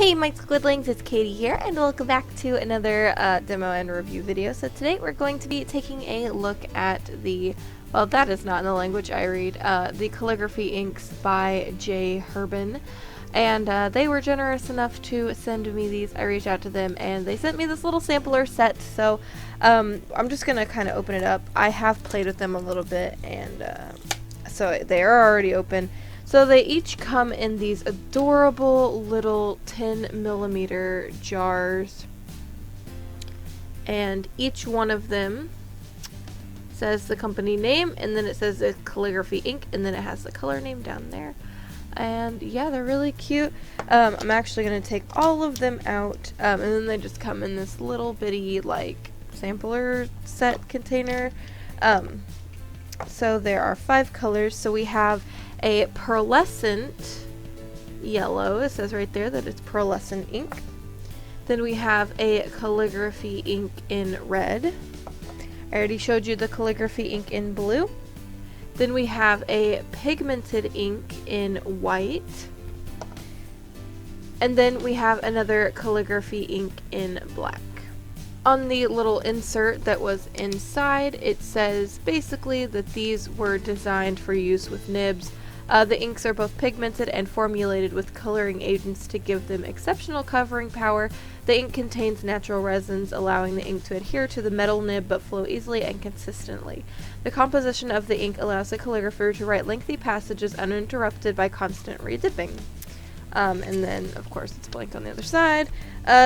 Hey my Squidlings, it's Katie here, and welcome back to another demo and review video. So today we're going to be taking a look at the, well, that is not in the language I read, the Calligraphy Inks by Herbin. And they were generous enough to send me these. I reached out to them and they sent me this little sampler set, so I'm just going to kind of open it up. I have played with them a little bit, and so they are already open. So they each come in these adorable little 10mm jars, and each one of them says the company name, and then it says the Calligraphy Ink, and then it has the color name down there. And yeah, they're really cute. I'm actually going to take all of them out, and then they just come in this little bitty like sampler set container. So there are 5 colors. So we have a pearlescent yellow. It says right there that it's pearlescent ink. Then we have a calligraphy ink in red. I already showed you the calligraphy ink in blue. Then we have a pigmented ink in white. And then we have another calligraphy ink in black. On the little insert that was inside, it says basically that these were designed for use with nibs. The inks are both pigmented and formulated with coloring agents to give them exceptional covering power. The ink contains natural resins, allowing the ink to adhere to the metal nib but flow easily and consistently. The composition of the ink allows the calligrapher to write lengthy passages uninterrupted by constant redipping. And then, of course, it's blank on the other side.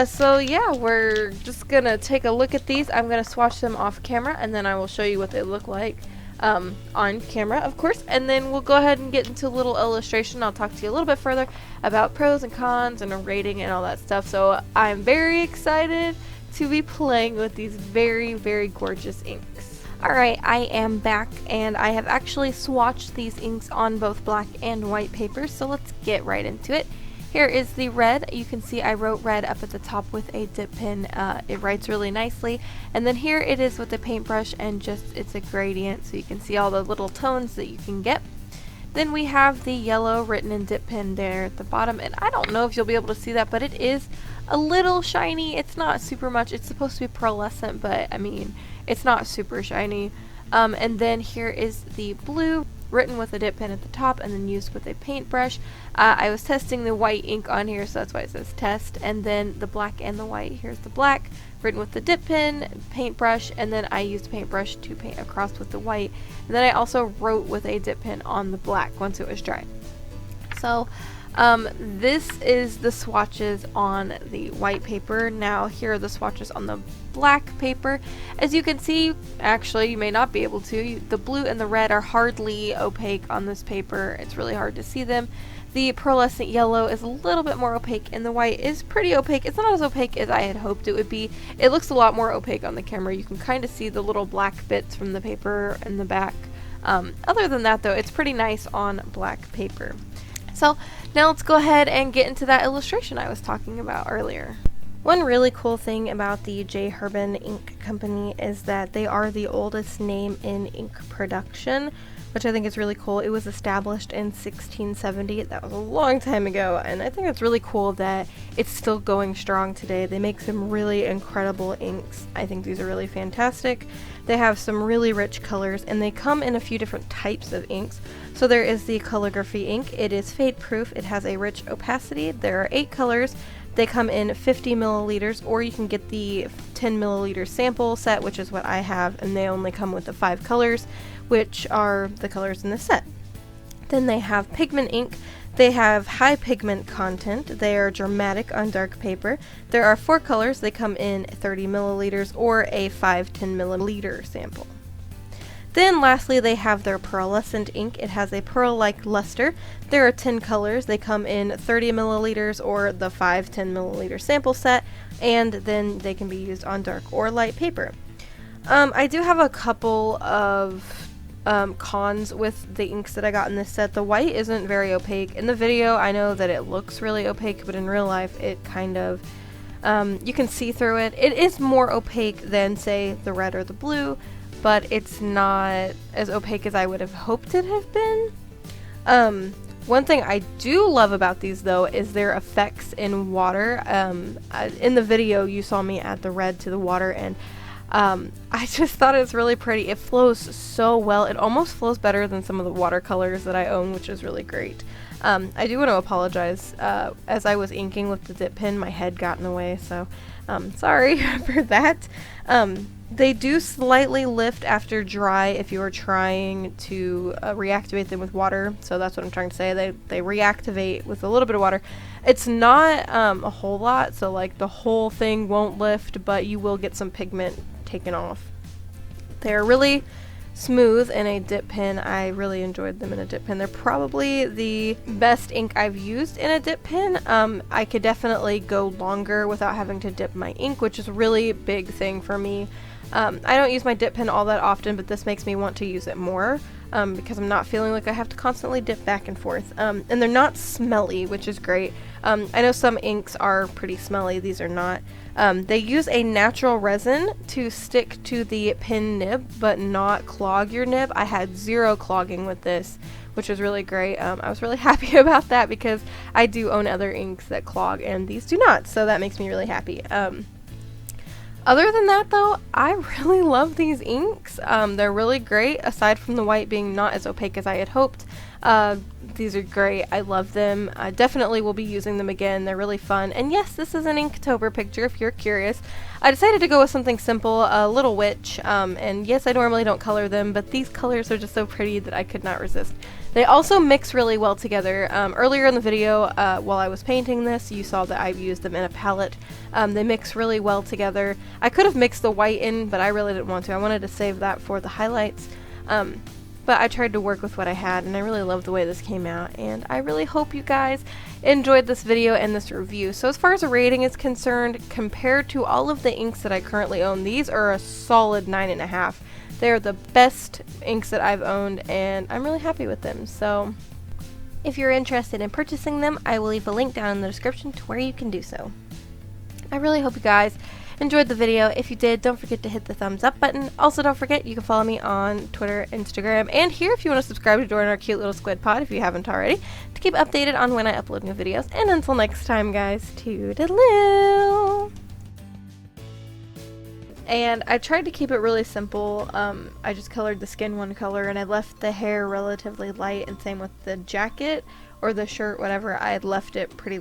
So yeah, we're just gonna take a look at these. I'm gonna swatch them off camera, and then I will show you what they look like on camera, of course, and then we'll go ahead and get into a little illustration. I'll talk to you a little bit further about pros and cons and a rating and all that stuff. So I'm very excited to be playing with these very, very gorgeous inks. Alright, I am back, and I have actually swatched these inks on both black and white paper, so let's get right into it. Here is the red. You can see I wrote red up at the top with a dip pen. It writes really nicely. And then here it is with the paintbrush, and just it's a gradient, so you can see all the little tones that you can get. Then we have the yellow written in dip pen there at the bottom, and I don't know if you'll be able to see that, but it is a little shiny. It's not super much. It's supposed to be pearlescent, but I mean, it's not super shiny. And then here is the blue, written with a dip pen at the top and then used with a paintbrush. I was testing the white ink on here, so that's why it says test. And then the black and the white. Here's the black, written with the dip pen, paintbrush, and then I used paintbrush to paint across with the white. And then I also wrote with a dip pen on the black once it was dry. So this is the swatches on the white paper. Now here are the swatches on the black paper. As you can see, actually you may not be able to, the blue and the red are hardly opaque on this paper. It's really hard to see them. The pearlescent yellow is a little bit more opaque, and the white is pretty opaque. It's not as opaque as I had hoped it would be. It looks a lot more opaque on the camera. You can kind of see the little black bits from the paper in the back. Other than that though, it's pretty nice on black paper. So now let's go ahead and get into that illustration I was talking about earlier. One really cool thing about the Herbin Ink Company is that they are the oldest name in ink production, which I think is really cool. It was established in 1670. That was a long time ago, and I think it's really cool that it's still going strong today. They make some really incredible inks. I think these are really fantastic. They have some really rich colors, and they come in a few different types of inks. So there is the calligraphy ink. It is fade proof. It has a rich opacity. There are 8 colors. They come in 50 milliliters, or you can get the 10 milliliter sample set, which is what I have, and they only come with the 5 colors, which are the colors in the set. Then they have pigment ink. They have high pigment content. They are dramatic on dark paper. There are 4 colors. They come in 30 milliliters or a 10 milliliter sample. Then lastly, they have their pearlescent ink. It has a pearl-like luster. There are 10 colors. They come in 30 milliliters or the 10 milliliter sample set, and then they can be used on dark or light paper. I do have a couple of cons with the inks that I got in this set. The white isn't very opaque. In the video, I know that it looks really opaque, but in real life, it kind of, you can see through it. It is more opaque than, say, the red or the blue, but it's not as opaque as I would have hoped it have been. One thing I do love about these though is their effects in water. In the video you saw me add the red to the water, and I just thought it was really pretty. It flows so well. It almost flows better than some of the watercolors that I own, which is really great. I do want to apologize. As I was inking with the dip pen, my head got in the way, so sorry for that. They do slightly lift after dry if you are trying to reactivate them with water, so that's what I'm trying to say. They reactivate with a little bit of water. It's not a whole lot, so like the whole thing won't lift, but you will get some pigment taken off. They're really smooth in a dip pen. I really enjoyed them in a dip pen. They're probably the best ink I've used in a dip pen. I could definitely go longer without having to dip my ink, which is a really big thing for me. I don't use my dip pen all that often, but this makes me want to use it more because I'm not feeling like I have to constantly dip back and forth. And they're not smelly, which is great. I know some inks are pretty smelly. These are not. They use a natural resin to stick to the pen nib, but not clog your nib. I had zero clogging with this, which was really great. I was really happy about that because I do own other inks that clog, and these do not, so that makes me really happy. Other than that though, I really love these inks. They're really great, aside from the white being not as opaque as I had hoped. These are great. I love them. I definitely will be using them again. They're really fun. And yes, this is an Inktober picture if you're curious. I decided to go with something simple, a little witch, and yes, I normally don't color them, but these colors are just so pretty that I could not resist. They also mix really well together. Earlier in the video, while I was painting this, you saw that I've used them in a palette. They mix really well together. I could have mixed the white in, but I really didn't want to. I wanted to save that for the highlights. But I tried to work with what I had, and I really love the way this came out, and I really hope you guys enjoyed this video and this review. So as far as a rating is concerned, compared to all of the inks that I currently own, these are a solid 9.5. They're the best inks that I've owned, and I'm really happy with them. So if you're interested in purchasing them, I will leave a link down in the description to where you can do so. I really hope you guys enjoyed the video. If you did, don't forget to hit the thumbs up button. Also, don't forget you can follow me on Twitter, Instagram, and here if you want to subscribe to join our cute little squid pod if you haven't already, to keep updated on when I upload new videos. And until next time, guys, toodaloo! And I tried to keep it really simple. I just colored the skin one color, and I left the hair relatively light, and same with the jacket or the shirt, whatever. I had left it pretty light.